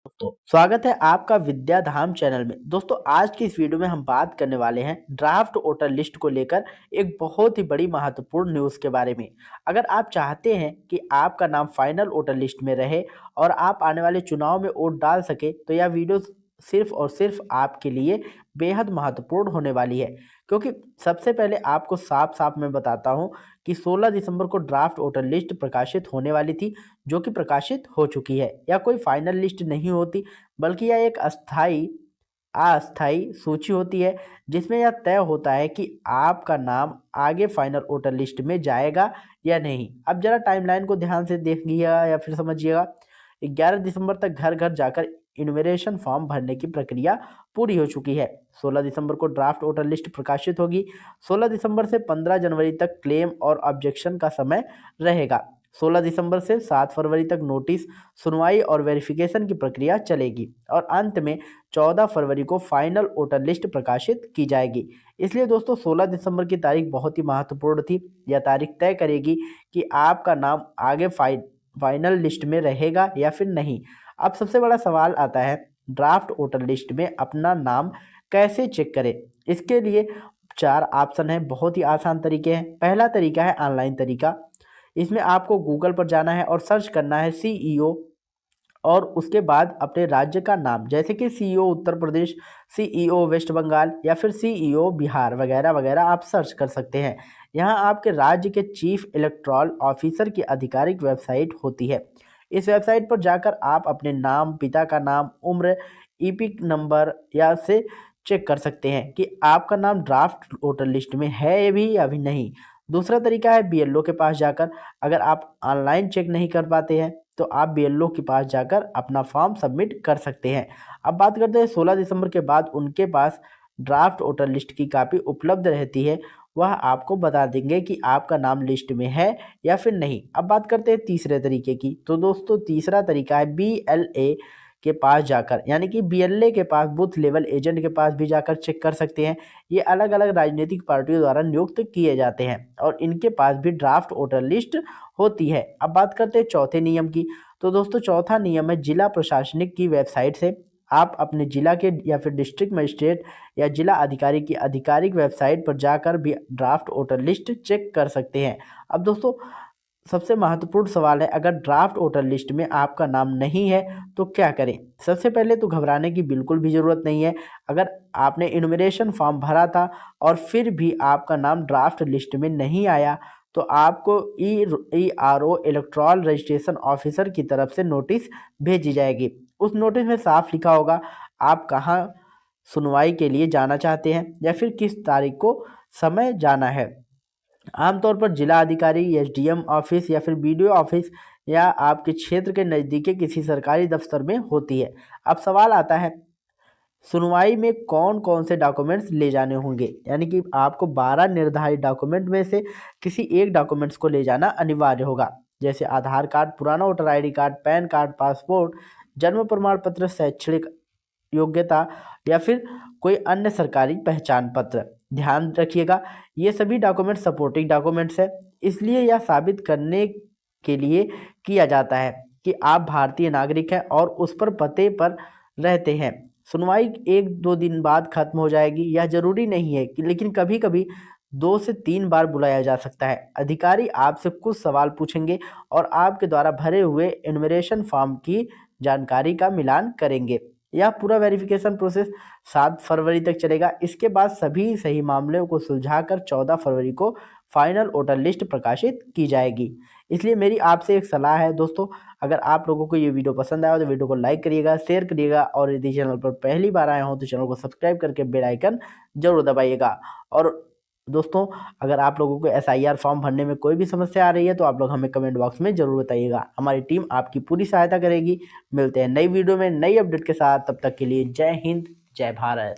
दोस्तों स्वागत है आपका विद्या धाम चैनल में। दोस्तों आज की इस वीडियो में हम बात करने वाले हैं ड्राफ्ट वोटर लिस्ट को लेकर एक बहुत ही बड़ी महत्वपूर्ण न्यूज़ के बारे में। अगर आप चाहते हैं कि आपका नाम फाइनल वोटर लिस्ट में रहे और आप आने वाले चुनाव में वोट डाल सके तो यह वीडियो सिर्फ और सिर्फ आपके लिए बेहद महत्वपूर्ण होने वाली है। क्योंकि सबसे पहले आपको साफ साफ मैं बताता हूँ कि 16 दिसंबर को ड्राफ्ट वोटर लिस्ट प्रकाशित होने वाली थी, जो कि प्रकाशित हो चुकी है। यह कोई फाइनल लिस्ट नहीं होती, बल्कि यह एक अस्थायी सूची होती है, जिसमें यह तय होता है कि आपका नाम आगे फाइनल वोटर लिस्ट में जाएगा या नहीं। अब जरा टाइमलाइन को ध्यान से देखिएगा या फिर समझिएगा। 11 दिसंबर तक घर घर जाकर इन्यूमरेशन फॉर्म भरने की प्रक्रिया पूरी हो चुकी है। 16 दिसंबर को ड्राफ्ट वोटर लिस्ट प्रकाशित होगी। 16 दिसंबर से 15 जनवरी तक क्लेम और ऑब्जेक्शन का समय रहेगा। 16 दिसंबर से 7 फरवरी तक नोटिस, सुनवाई और वेरिफिकेशन की प्रक्रिया चलेगी और अंत में 14 फरवरी को फाइनल वोटर लिस्ट प्रकाशित की जाएगी। इसलिए दोस्तों 16 दिसंबर की तारीख बहुत ही महत्वपूर्ण थी। यह तारीख तय करेगी कि आपका नाम आगे फाइनल लिस्ट में रहेगा या फिर नहीं। अब सबसे बड़ा सवाल आता है, ड्राफ्ट वोटर लिस्ट में अपना नाम कैसे चेक करें। इसके लिए 4 ऑप्शन हैं, बहुत ही आसान तरीके हैं। पहला तरीका है ऑनलाइन तरीका। इसमें आपको गूगल पर जाना है और सर्च करना है सीईओ और उसके बाद अपने राज्य का नाम, जैसे कि CEO Uttar Pradesh, CEO waste Bengal या फिर सीईओ बिहार वगैरह वगैरह आप सर्च कर सकते हैं। यहाँ आपके राज्य के चीफ इलेक्टोरल ऑफिसर की आधिकारिक वेबसाइट होती है। इस वेबसाइट पर जाकर आप अपने नाम, पिता का नाम, उम्र, ईपिक नंबर या से चेक कर सकते हैं कि आपका नाम ड्राफ्ट वोटर लिस्ट में है भी या भी नहीं। दूसरा तरीका है बीएलओ के पास जाकर। अगर आप ऑनलाइन चेक नहीं कर पाते हैं तो आप बीएलओ के पास जाकर अपना फॉर्म सबमिट कर सकते हैं। अब बात करते हैं 16 दिसंबर के बाद उनके पास ड्राफ्ट वोटर लिस्ट की कॉपी उपलब्ध रहती है, वह आपको बता देंगे कि आपका नाम लिस्ट में है या फिर नहीं। अब बात करते हैं तीसरे तरीके की। तो दोस्तों तीसरा तरीका है बीएलए के पास जाकर, यानी कि बीएलए के पास, बूथ लेवल एजेंट के पास भी जाकर चेक कर सकते हैं। ये अलग अलग राजनीतिक पार्टियों द्वारा नियुक्त किए जाते हैं और इनके पास भी ड्राफ्ट वोटर लिस्ट होती है। अब बात करते हैं चौथे नियम की। तो दोस्तों चौथा नियम है, जिला प्रशासनिक की वेबसाइट से आप अपने जिला के या फिर डिस्ट्रिक्ट मजिस्ट्रेट या जिला अधिकारी की आधिकारिक वेबसाइट पर जाकर भी ड्राफ्ट वोटर लिस्ट चेक कर सकते हैं। अब दोस्तों सबसे महत्वपूर्ण सवाल है, अगर ड्राफ्ट वोटर लिस्ट में आपका नाम नहीं है तो क्या करें। सबसे पहले तो घबराने की बिल्कुल भी ज़रूरत नहीं है। अगर आपने इन्यूमरेशन फॉर्म भरा था और फिर भी आपका नाम ड्राफ्ट लिस्ट में नहीं आया तो आपको ईआरओ इलेक्टोरल रजिस्ट्रेशन ऑफिसर की तरफ से नोटिस भेजी जाएगी। उस नोटिस में साफ लिखा होगा आप कहाँ सुनवाई के लिए जाना चाहते हैं या फिर किस तारीख को समय जाना है। आमतौर पर जिला अधिकारी, एसडीएम ऑफिस या फिर बीडीओ ऑफिस या आपके क्षेत्र के नज़दीकी किसी सरकारी दफ्तर में होती है। अब सवाल आता है, सुनवाई में कौन कौन से डॉक्यूमेंट्स ले जाने होंगे। यानी कि आपको 12 निर्धारित डॉक्यूमेंट में से किसी एक डॉक्यूमेंट्स को ले जाना अनिवार्य होगा, जैसे आधार कार्ड, पुराना voter ID card, pan card, passport, जन्म प्रमाण पत्र, शैक्षणिक योग्यता या फिर कोई अन्य सरकारी पहचान पत्र। ध्यान रखिएगा, ये सभी डॉक्यूमेंट सपोर्टिंग डॉक्यूमेंट्स है, इसलिए यह साबित करने के लिए किया जाता है कि आप भारतीय नागरिक हैं और उस पर पते पर रहते हैं। सुनवाई 1-2 दिन बाद खत्म हो जाएगी, यह जरूरी नहीं है कि, लेकिन कभी कभी 2 से 3 बार बुलाया जा सकता है। अधिकारी आपसे कुछ सवाल पूछेंगे और आपके द्वारा भरे हुए इन्यूमरेशन फॉर्म की जानकारी का मिलान करेंगे। यह पूरा वेरिफिकेशन प्रोसेस 7 फरवरी तक चलेगा। इसके बाद सभी सही मामलों को सुलझाकर 14 फरवरी को फाइनल वोटर लिस्ट प्रकाशित की जाएगी। इसलिए मेरी आपसे एक सलाह है दोस्तों, अगर आप लोगों को ये वीडियो पसंद आया हो तो वीडियो को लाइक करिएगा, शेयर करिएगा और यदि चैनल पर पहली बार आए हों तो चैनल को सब्सक्राइब करके बेल आइकन जरूर दबाइएगा। और दोस्तों अगर आप लोगों को एसआईआर फॉर्म भरने में कोई भी समस्या आ रही है तो आप लोग हमें कमेंट बॉक्स में ज़रूर बताइएगा। हमारी टीम आपकी पूरी सहायता करेगी। मिलते हैं नई वीडियो में नई अपडेट के साथ, तब तक के लिए जय हिंद, जय भारत।